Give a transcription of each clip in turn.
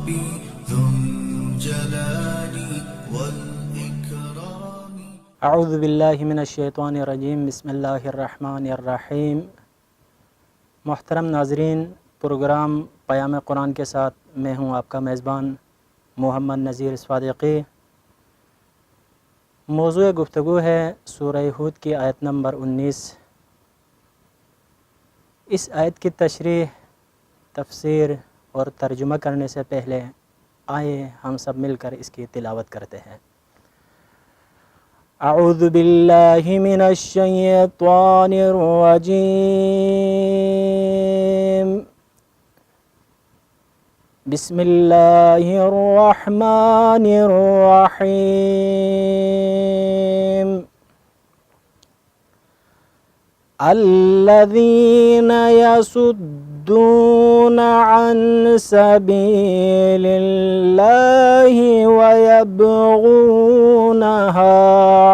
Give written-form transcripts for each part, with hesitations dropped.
ربي ذو الجلال والإكرام. اعوذ باللہ من الشیطان الرجیم، بسم اللہ الرحمن الرحیم۔ محترم ناظرین، پروگرام پیام قرآن کے ساتھ میں ہوں آپ کا میزبان محمد نذیر صادقی۔ موضوع گفتگو ہے سورہ ہود کی آیت نمبر 19۔ اس آیت کی تشریح، تفسیر اور ترجمہ کرنے سے پہلے آئے ہم سب مل کر اس کی تلاوت کرتے ہیں۔ اعوذ باللہ من الشیطان الرجیم، بسم اللہ الرحمن الرحیم۔ الذین یصدون عن سبیل اللہ ویبغونہا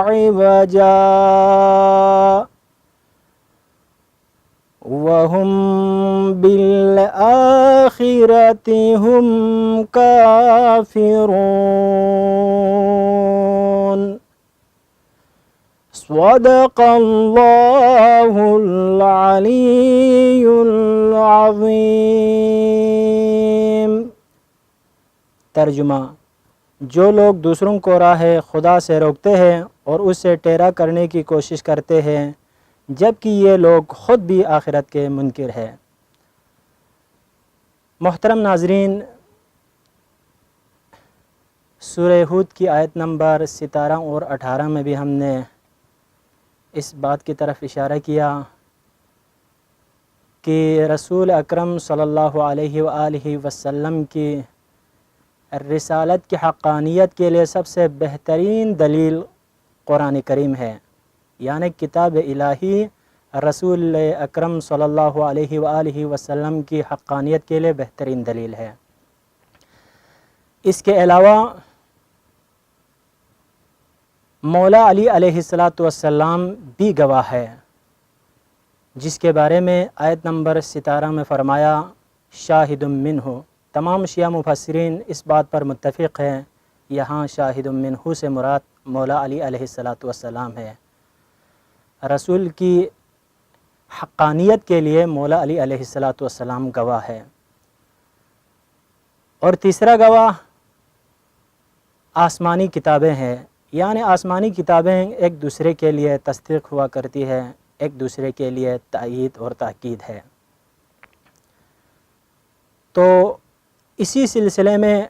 عوجا وَهُمْ بِالْآخِرَةِ هُمْ كَافِرُونَ۔ صدق اللہ العلی العظیم۔ ترجمہ: جو لوگ دوسروں کو راہ خدا سے روکتے ہیں اور اسے ٹیڑھا کرنے کی کوشش کرتے ہیں، جبکہ یہ لوگ خود بھی آخرت کے منکر ہیں۔ محترم ناظرین، سورہ ہود کی آیت نمبر 17 اور 18 میں بھی ہم نے اس بات کی طرف اشارہ کیا کہ رسول اکرم صلی اللہ علیہ وآلہ وسلم کی رسالت کی حقانیت کے لیے سب سے بہترین دلیل قرآن کریم ہے، یعنی کتاب الہی رسول اکرم صلی اللہ علیہ وآلہ وسلم کی حقانیت کے لیے بہترین دلیل ہے۔ اس کے علاوہ مولا علی علیہ السلام بھی گواہ ہے، جس کے بارے میں آیت نمبر 17 میں فرمایا شاہد منہ۔ تمام شیعہ مفسرین اس بات پر متفق ہیں، یہاں شاہد منہ سے مراد مولا علی علیہ السلام ہے۔ رسول کی حقانیت کے لیے مولا علی علیہ السلام گواہ ہے۔ اور تیسرا گواہ آسمانی کتابیں ہیں، یعنی آسمانی کتابیں ایک دوسرے کے لیے تصدیق ہوا کرتی ہے، ایک دوسرے کے لیے تائید اور تاکید ہے۔ تو اسی سلسلے میں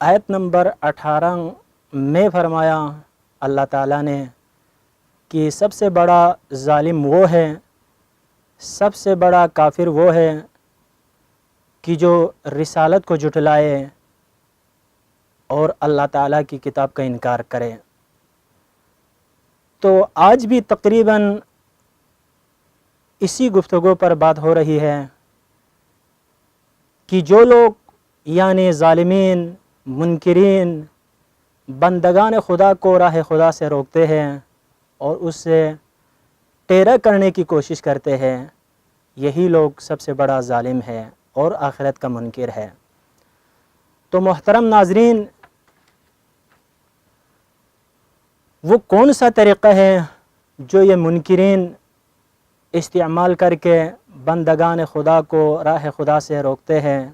آیت نمبر 18 میں فرمایا اللہ تعالیٰ نے کہ سب سے بڑا ظالم وہ ہے، سب سے بڑا کافر وہ ہے کہ جو رسالت کو جھٹلائے اور اللہ تعالیٰ کی کتاب کا انکار کرے۔ تو آج بھی تقریباً اسی گفتگو پر بات ہو رہی ہے کہ جو لوگ یعنی ظالمین، منکرین، بندگان خدا کو راہ خدا سے روکتے ہیں اور اس سے ٹیڑھا کرنے کی کوشش کرتے ہیں، یہی لوگ سب سے بڑا ظالم ہے اور آخرت کا منکر ہے۔ تو محترم ناظرین، وہ کون سا طریقہ ہے جو یہ منکرین استعمال کر کے بندگان خدا کو راہ خدا سے روکتے ہیں؟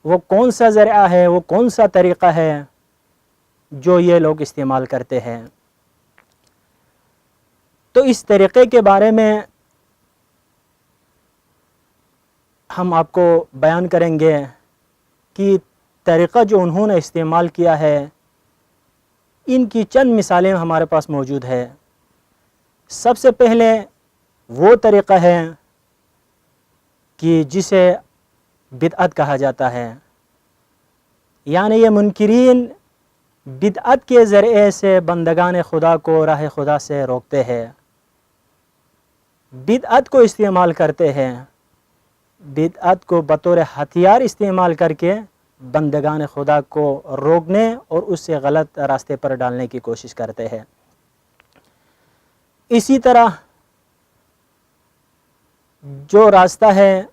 وہ کون سا ذریعہ ہے، وہ کون سا طریقہ ہے جو یہ لوگ استعمال کرتے ہیں؟ تو اس طریقے کے بارے میں ہم آپ کو بیان کریں گے کہ طریقہ جو انہوں نے استعمال کیا ہے، ان کی چند مثالیں ہمارے پاس موجود ہے۔ سب سے پہلے وہ طریقہ ہے کہ جسے بدعت کہا جاتا ہے، یعنی یہ منکرین بدعت کے ذریعے سے بندگان خدا کو راہ خدا سے روکتے ہیں، بدعت کو استعمال کرتے ہیں، بدعت کو بطور ہتھیار استعمال کر کے بندگان خدا کو روکنے اور اس سے غلط راستے پر ڈالنے کی کوشش کرتے ہیں۔ اسی طرح جو راستہ ہے،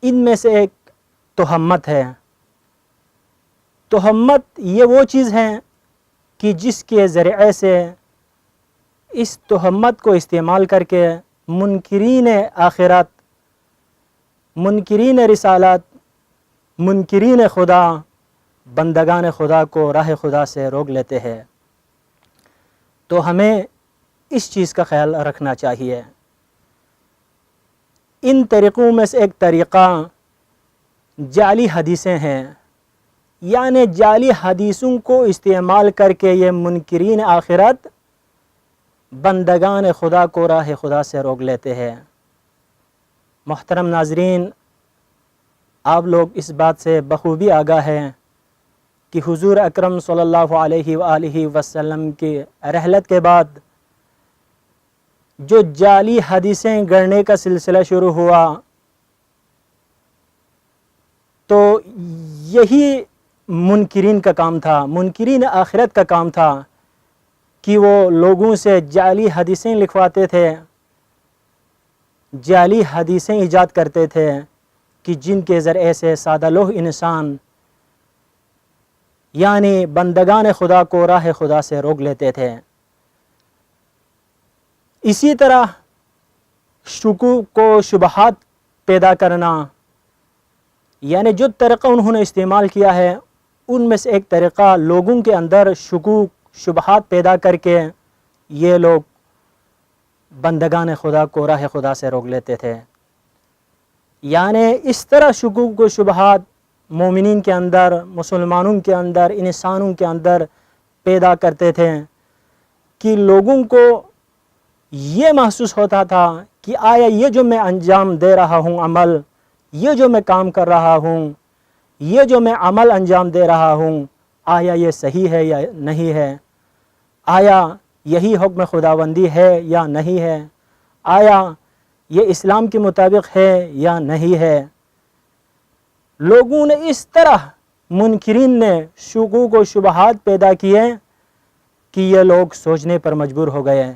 ان میں سے ایک تہمت ہے، تہمت یہ وہ چیز ہے کہ جس کے ذریعے سے اس تہمت کو استعمال کر کے منکرین آخرت، منکرین رسالت، منکرین خدا، بندگان خدا کو راہ خدا سے روک لیتے ہیں۔ تو ہمیں اس چیز کا خیال رکھنا چاہیے۔ ان طریقوں میں سے ایک طریقہ جعلی حدیثیں ہیں، یعنی جعلی حدیثوں کو استعمال کر کے یہ منکرین آخرت بندگان خدا کو راہ خدا سے روک لیتے ہیں۔ محترم ناظرین، آپ لوگ اس بات سے بخوبی آگاہ ہیں کہ حضور اکرم صلی اللہ علیہ وآلہ وسلم کی رحلت کے بعد جو جعلی حدیثیں گڑھنے کا سلسلہ شروع ہوا، تو یہی منکرین کا کام تھا، منکرین آخرت کا کام تھا کہ وہ لوگوں سے جعلی حدیثیں لکھواتے تھے، جعلی حدیثیں ایجاد کرتے تھے کہ جن کے ذریعے سے سادہ لوح انسان یعنی بندگان خدا کو راہ خدا سے روک لیتے تھے۔ اسی طرح شکوک و شبہات پیدا کرنا، یعنی جو طریقہ انہوں نے استعمال کیا ہے ان میں سے ایک طریقہ لوگوں کے اندر شکوک شبہات پیدا کر کے یہ لوگ بندگان خدا کو راہ خدا سے روک لیتے تھے۔ یعنی اس طرح شکوک و شبہات مومنین کے اندر، مسلمانوں کے اندر، انسانوں کے اندر پیدا کرتے تھے کہ لوگوں کو یہ محسوس ہوتا تھا کہ آیا یہ جو میں انجام دے رہا ہوں عمل، یہ جو میں کام کر رہا ہوں، یہ جو میں عمل انجام دے رہا ہوں، آیا یہ صحیح ہے یا نہیں ہے؟ آیا یہی حکم خداوندی ہے یا نہیں ہے؟ آیا یہ اسلام کے مطابق ہے یا نہیں ہے؟ لوگوں نے اس طرح، منکرین نے شکوک و شبہات پیدا کیے کہ یہ لوگ سوچنے پر مجبور ہو گئے،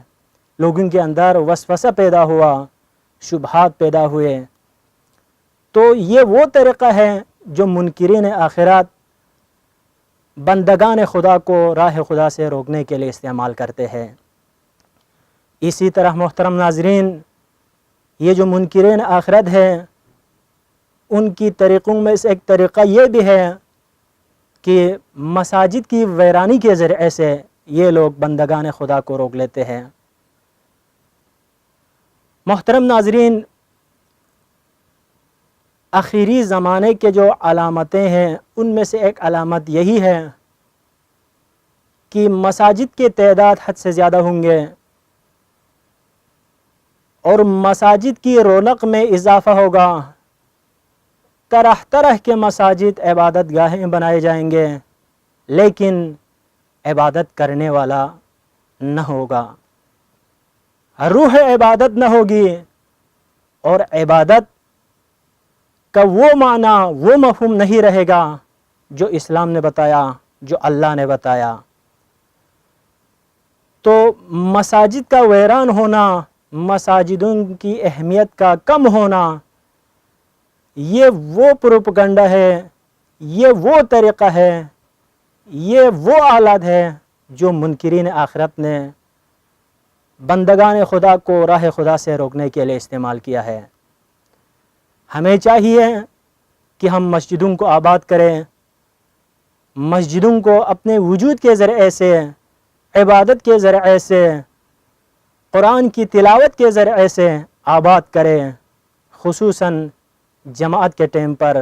لوگوں کے اندر وسوسہ پیدا ہوا، شبہات پیدا ہوئے۔ تو یہ وہ طریقہ ہے جو منکرین آخرت بندگان خدا کو راہ خدا سے روکنے کے لیے استعمال کرتے ہیں۔ اسی طرح محترم ناظرین، یہ جو منکرین آخرت ہے ان کی طریقوں میں سے ایک طریقہ یہ بھی ہے کہ مساجد کی ویرانی کے ذریعے سے یہ لوگ بندگان خدا کو روک لیتے ہیں۔ محترم ناظرین، آخری زمانے کے جو علامتیں ہیں ان میں سے ایک علامت یہی ہے کہ مساجد کی تعداد حد سے زیادہ ہوں گے اور مساجد کی رونق میں اضافہ ہوگا، طرح طرح کے مساجد عبادت گاہیں بنائے جائیں گے، لیکن عبادت کرنے والا نہ ہوگا، روح عبادت نہ ہوگی، اور عبادت کا وہ معنی، وہ مفہوم نہیں رہے گا جو اسلام نے بتایا، جو اللہ نے بتایا۔ تو مساجد کا ویران ہونا، مساجدوں کی اہمیت کا کم ہونا، یہ وہ پروپیگنڈا ہے، یہ وہ طریقہ ہے، یہ وہ آلات ہے جو منکرین آخرت نے بندگان خدا کو راہ خدا سے روکنے کے لیے استعمال کیا ہے۔ ہمیں چاہیے کہ ہم مسجدوں کو آباد کریں، مسجدوں کو اپنے وجود کے ذریعے سے، عبادت کے ذریعے سے، قرآن کی تلاوت کے ذریعے سے آباد کریں، خصوصاً جماعت کے ٹائم پر۔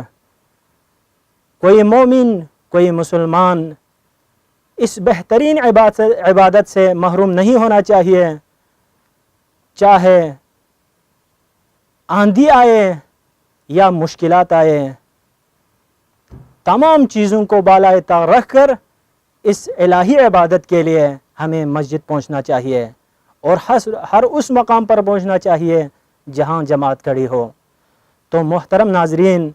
کوئی مومن، کوئی مسلمان اس بہترین عبادت سے محروم نہیں ہونا چاہیے، چاہے آندھی آئے یا مشکلات آئے، تمام چیزوں کو بالائے طاق رکھ کر اس الہی عبادت کے لیے ہمیں مسجد پہنچنا چاہیے، اور ہر اس مقام پر پہنچنا چاہیے جہاں جماعت کھڑی ہو۔ تو محترم ناظرین،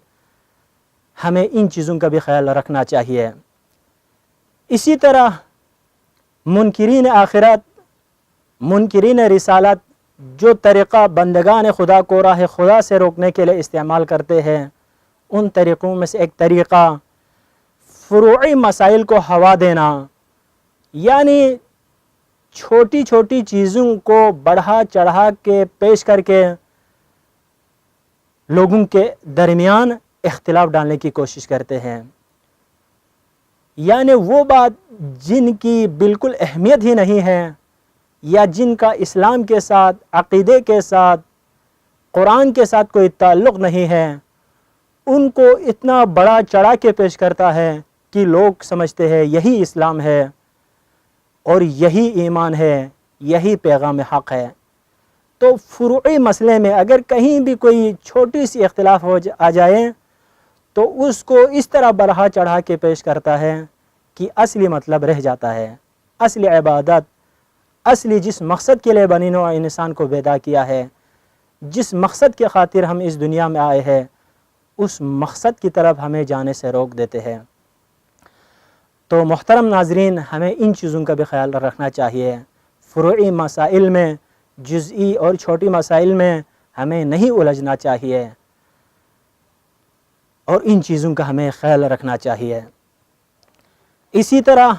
ہمیں ان چیزوں کا بھی خیال رکھنا چاہیے۔ اسی طرح منکرین آخرت، منکرین رسالت جو طریقہ بندگان خدا کو راہ خدا سے روکنے کے لیے استعمال کرتے ہیں، ان طریقوں میں سے ایک طریقہ فروعی مسائل کو ہوا دینا، یعنی چھوٹی چھوٹی چیزوں کو بڑھا چڑھا کے پیش کر کے لوگوں کے درمیان اختلاف ڈالنے کی کوشش کرتے ہیں، یعنی وہ بات جن کی بالکل اہمیت ہی نہیں ہے یا جن کا اسلام کے ساتھ، عقیدے کے ساتھ، قرآن کے ساتھ کوئی تعلق نہیں ہے، ان کو اتنا بڑا چڑھا کے پیش کرتا ہے کہ لوگ سمجھتے ہیں یہی اسلام ہے اور یہی ایمان ہے، یہی پیغام حق ہے۔ تو فروعی مسئلے میں اگر کہیں بھی کوئی چھوٹی سی اختلاف آ جائے تو اس کو اس طرح بڑھا چڑھا کے پیش کرتا ہے کہ اصلی مطلب رہ جاتا ہے، اصلی عبادت، اصلی جس مقصد کے لیے بنی نوع انسان کو پیدا کیا ہے، جس مقصد کے خاطر ہم اس دنیا میں آئے ہیں، اس مقصد کی طرف ہمیں جانے سے روک دیتے ہیں۔ تو محترم ناظرین، ہمیں ان چیزوں کا بھی خیال رکھنا چاہیے۔ فروعی مسائل میں، جزئی اور چھوٹی مسائل میں ہمیں نہیں الجھنا چاہیے اور ان چیزوں کا ہمیں خیال رکھنا چاہیے۔ اسی طرح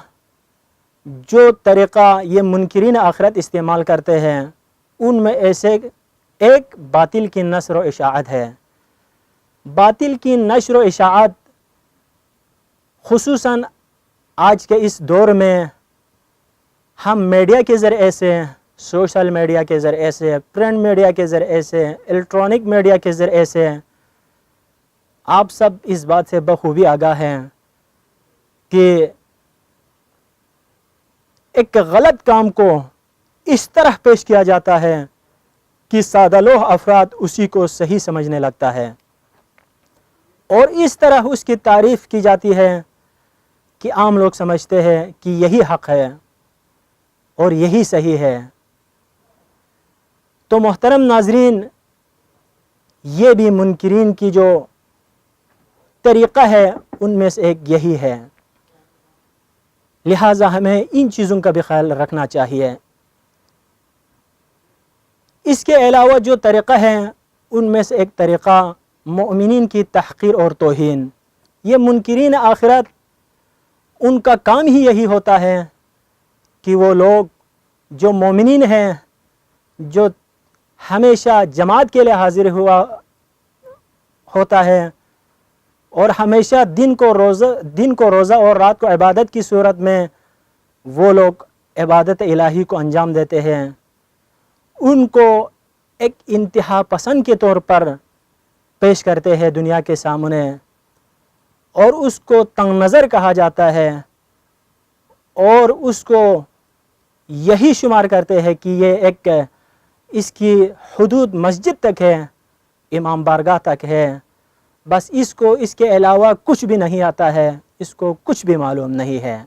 جو طریقہ یہ منکرین آخرت استعمال کرتے ہیں، ان میں ایسے ایک باطل کی نشر و اشاعت ہے۔ باطل کی نشر و اشاعت خصوصاً آج کے اس دور میں ہم میڈیا کے ذریعے سے، سوشل میڈیا کے ذریعے سے، پرنٹ میڈیا کے ذریعے سے، الیکٹرانک میڈیا کے ذریعے سے، آپ سب اس بات سے بخوبی آگاہ ہیں کہ ایک غلط کام کو اس طرح پیش کیا جاتا ہے کہ سادہ لوح افراد اسی کو صحیح سمجھنے لگتا ہے، اور اس طرح اس کی تعریف کی جاتی ہے کہ عام لوگ سمجھتے ہیں کہ یہی حق ہے اور یہی صحیح ہے۔ تو محترم ناظرین، یہ بھی منکرین کی جو طریقہ ہے ان میں سے ایک یہی ہے، لہٰذا ہمیں ان چیزوں کا بھی خیال رکھنا چاہیے۔ اس کے علاوہ جو طریقہ ہے ان میں سے ایک طریقہ مؤمنین کی تحقیر اور توہین۔ یہ منکرین آخرت، ان کا کام ہی یہی ہوتا ہے کہ وہ لوگ جو مومنین ہیں، جو ہمیشہ جماعت کے لیے حاضر ہوتا ہے اور ہمیشہ دن کو روزہ اور رات کو عبادت کی صورت میں وہ لوگ عبادت الہی کو انجام دیتے ہیں، ان کو ایک انتہا پسند کے طور پر پیش کرتے ہیں دنیا کے سامنے، اور اس کو تنگ نظر کہا جاتا ہے، اور اس کو یہی شمار کرتے ہیں کہ یہ ایک اس کی حدود مسجد تک ہے، امام بارگاہ تک ہے، بس اس کو اس کے علاوہ کچھ بھی نہیں آتا ہے، اس کو کچھ بھی معلوم نہیں ہے۔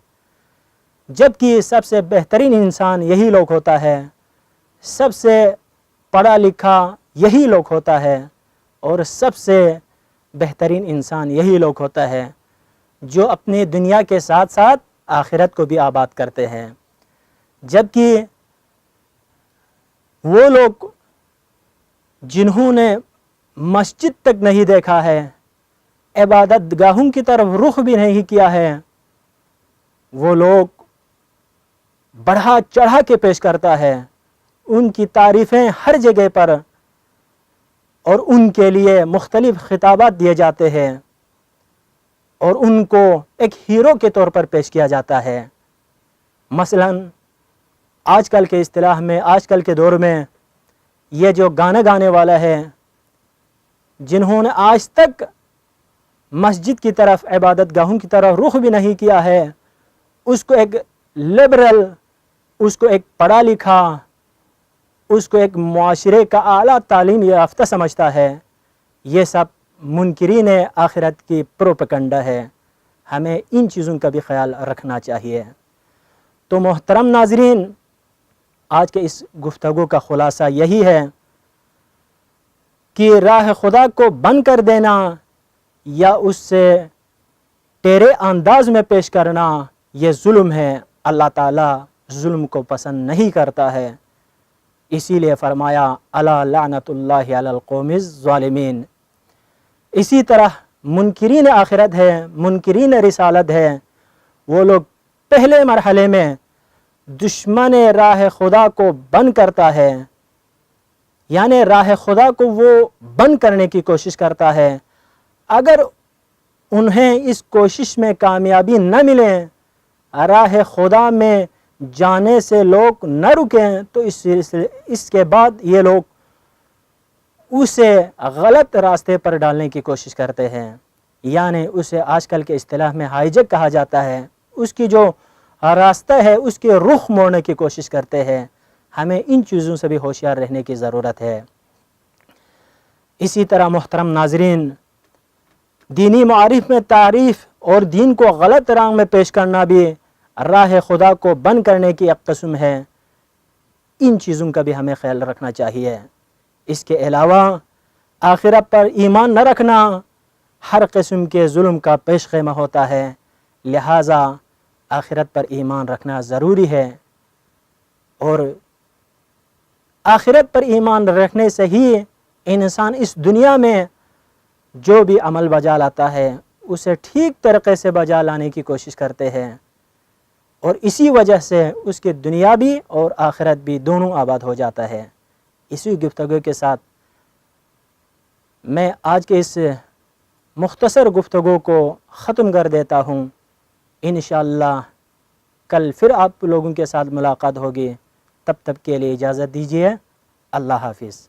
جبکہ سب سے بہترین انسان یہی لوگ ہوتا ہے، سب سے پڑھا لکھا یہی لوگ ہوتا ہے، اور سب سے بہترین انسان یہی لوگ ہوتا ہے جو اپنی دنیا کے ساتھ ساتھ آخرت کو بھی آباد کرتے ہیں۔ جبکہ وہ لوگ جنہوں نے مسجد تک نہیں دیکھا ہے، عبادت گاہوں کی طرف رخ بھی نہیں کیا ہے، وہ لوگ بڑھا چڑھا کے پیش کرتا ہے، ان کی تعریفیں ہر جگہ پر، اور ان کے لیے مختلف خطابات دیے جاتے ہیں، اور ان کو ایک ہیرو کے طور پر پیش کیا جاتا ہے۔ مثلاً آج کل کے اصطلاح میں، آج کل کے دور میں، یہ جو گانا گانے والا ہے، جنہوں نے آج تک مسجد کی طرف، عبادت گاہوں کی طرف رخ بھی نہیں کیا ہے، اس کو ایک لبرل، اس کو ایک پڑھا لکھا، اس کو ایک معاشرے کا اعلیٰ تعلیم یافتہ سمجھتا ہے۔ یہ سب منکرین آخرت کی پروپیگنڈا ہے، ہمیں ان چیزوں کا بھی خیال رکھنا چاہیے۔ تو محترم ناظرین، آج کے اس گفتگو کا خلاصہ یہی ہے کہ راہ خدا کو بند کر دینا یا اس سے ٹیڑے انداز میں پیش کرنا یہ ظلم ہے۔ اللہ تعالیٰ ظلم کو پسند نہیں کرتا ہے، اسی لیے فرمایا الا لعنت اللہ علی القوم الظالمین۔ اسی طرح منکرین آخرت ہے، منکرین رسالت ہے، وہ لوگ پہلے مرحلے میں دشمن راہ خدا کو بند کرتا ہے، یعنی راہ خدا کو وہ بند کرنے کی کوشش کرتا ہے۔ اگر انہیں اس کوشش میں کامیابی نہ ملے، راہ خدا میں جانے سے لوگ نہ رکیں، تو اس کے بعد یہ لوگ اسے غلط راستے پر ڈالنے کی کوشش کرتے ہیں، یعنی اسے آج کل کے اصطلاح میں ہائی جیک کہا جاتا ہے۔ اس کی جو راستہ ہے اس کے رخ موڑنے کی کوشش کرتے ہیں۔ ہمیں ان چیزوں سے بھی ہوشیار رہنے کی ضرورت ہے۔ اسی طرح محترم ناظرین، دینی معارف میں تعریف اور دین کو غلط رنگ میں پیش کرنا بھی راہ خدا کو بند کرنے کی ایک قسم ہے۔ ان چیزوں کا بھی ہمیں خیال رکھنا چاہیے۔ اس کے علاوہ آخرت پر ایمان نہ رکھنا ہر قسم کے ظلم کا پیش خیمہ ہوتا ہے، لہٰذا آخرت پر ایمان رکھنا ضروری ہے، اور آخرت پر ایمان رکھنے سے ہی انسان اس دنیا میں جو بھی عمل بجا لاتا ہے اسے ٹھیک طریقے سے بجا لانے کی کوشش کرتے ہیں، اور اسی وجہ سے اس کی دنیا بھی اور آخرت بھی دونوں آباد ہو جاتا ہے۔ اسی گفتگو کے ساتھ میں آج کے اس مختصر گفتگو کو ختم کر دیتا ہوں۔ انشاءاللہ کل پھر آپ لوگوں کے ساتھ ملاقات ہوگی، تب تک کے لیے اجازت دیجیے۔ اللہ حافظ۔